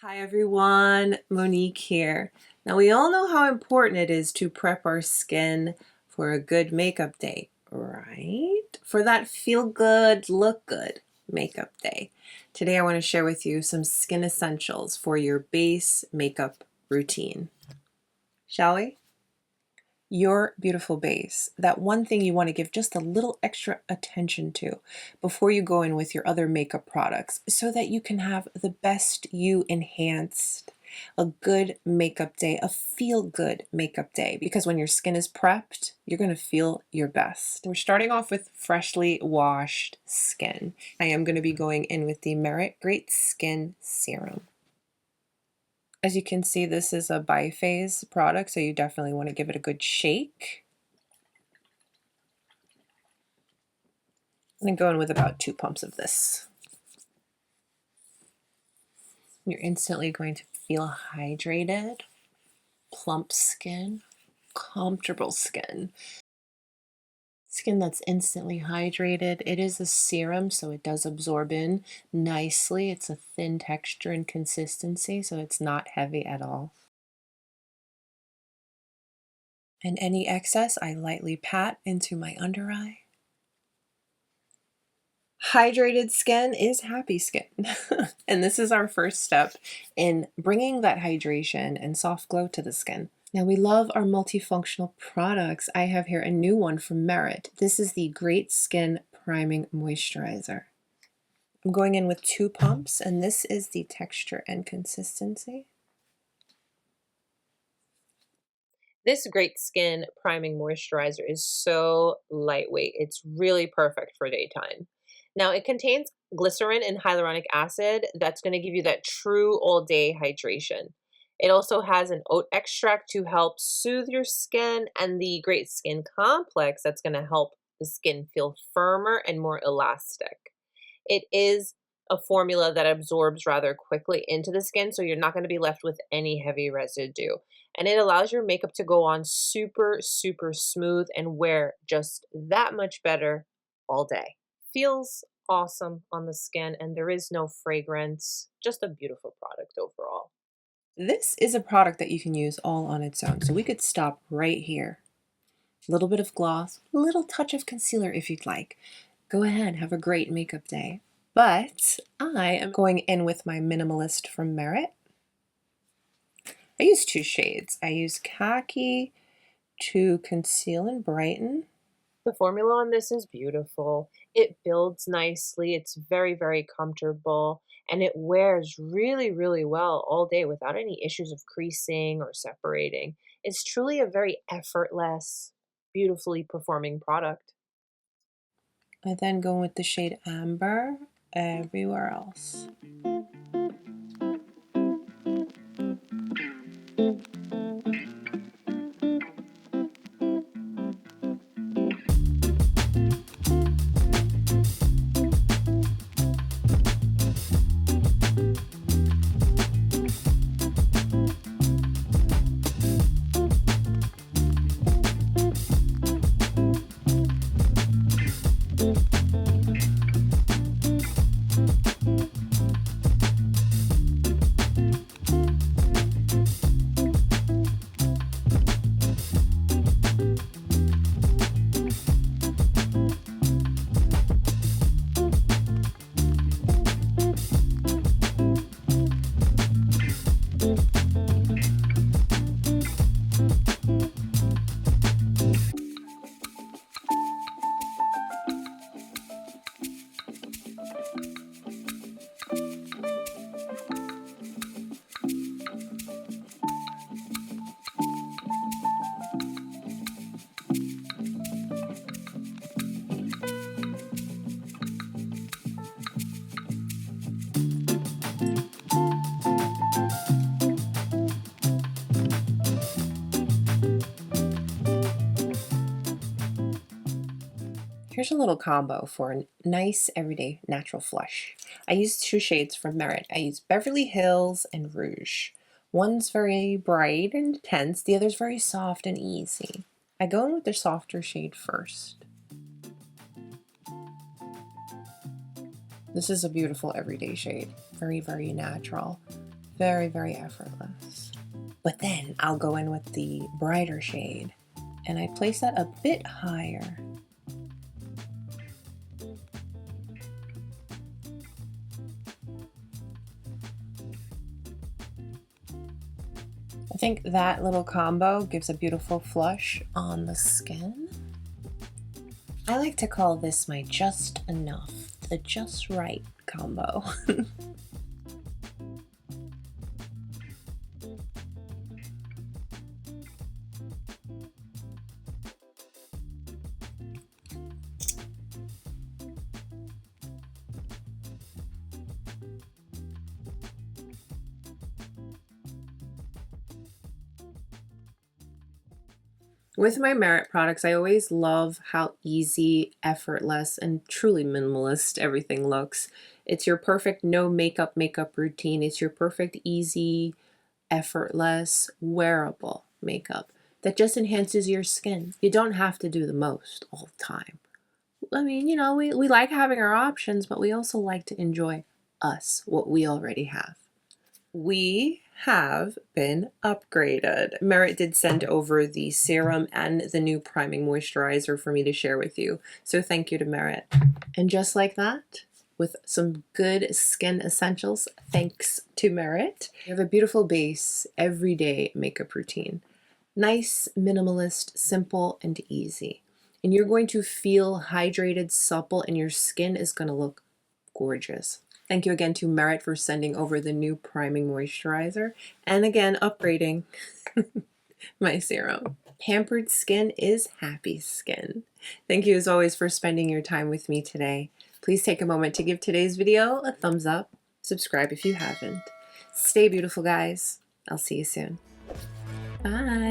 Hi everyone, Monique here. Now we all know how important it is to prep our skin for a good makeup day, right? For that feel good, look good makeup day. Today I want to share with you some skin essentials for your base makeup routine. Shall we? Your beautiful base, that one thing you want to give just a little extra attention to before you go in with your other makeup products so that you can have the best you enhanced, a good makeup day, a feel good makeup day, because when your skin is prepped, you're going to feel your best. We're starting off with freshly washed skin. I am going to be going in with the Merit Great Skin Serum. As you can see, this is a biphase product, so you definitely want to give it a good shake. I'm going to go in with about 2 pumps of this. You're instantly going to feel hydrated, plump skin, comfortable skin. Skin that's instantly hydrated. It is a serum, so it does absorb in nicely. It's a thin texture and consistency, so it's not heavy at all. And any excess, I lightly pat into my under eye. Hydrated skin is happy skin. And this is our first step in bringing that hydration and soft glow to the skin. Now we love our multifunctional products. I have here a new one from Merit. This is the Great Skin Priming Moisturizer. I'm going in with 2 pumps, and this is the texture and consistency. This Great Skin Priming Moisturizer is so lightweight. It's really perfect for daytime. Now, it contains glycerin and hyaluronic acid that's going to give you that true all-day hydration. It also has an oat extract to help soothe your skin, and the Great Skin Complex that's going to help the skin feel firmer and more elastic. It is a formula that absorbs rather quickly into the skin, so you're not going to be left with any heavy residue. And it allows your makeup to go on super, super smooth and wear just that much better all day. Feels awesome on the skin, and there is no fragrance. Just a beautiful product overall. This is a product that you can use all on its own, so we could stop right here. A little bit of gloss, a little touch of concealer if you'd like. Go ahead, have a great makeup day. But I am going in with my Minimalist from Merit. I use 2 shades. I use Khaki to conceal and brighten. The formula on this is beautiful. It builds nicely. It's very, very comfortable, and it wears really, really well all day without any issues of creasing or separating. It's truly a very effortless, beautifully performing product. I then go with the shade Amber everywhere else. Here's a little combo for a nice everyday natural flush. I use 2 shades from Merit. I use Beverly Hills and Rouge. One's very bright and intense, the other's very soft and easy. I go in with the softer shade first. This is a beautiful everyday shade. Very, very natural. Very, very effortless. But then I'll go in with the brighter shade and I place that a bit higher. I think that little combo gives a beautiful flush on the skin. I like to call this my just enough, the just right combo. With my Merit products, I always love how easy, effortless, and truly minimalist everything looks. It's your perfect no makeup routine. It's your perfect easy, effortless, wearable makeup that just enhances your skin. You don't have to do the most all the time. I mean, you know, we like having our options, but we also like to enjoy us, what we already have. We have been upgraded. Merit did send over the serum and the new priming moisturizer for me to share with you. So thank you to Merit. And just like that, with some good skin essentials, thanks to Merit, you have a beautiful base everyday makeup routine. Nice, minimalist, simple, and easy. And you're going to feel hydrated, supple, and your skin is going to look gorgeous. Thank you again to Merit for sending over the new priming moisturizer and again upgrading my serum. Pampered skin is happy skin. Thank you as always for spending your time with me today. Please take a moment to give today's video a thumbs up. Subscribe if you haven't. Stay beautiful, guys. I'll see you soon. Bye.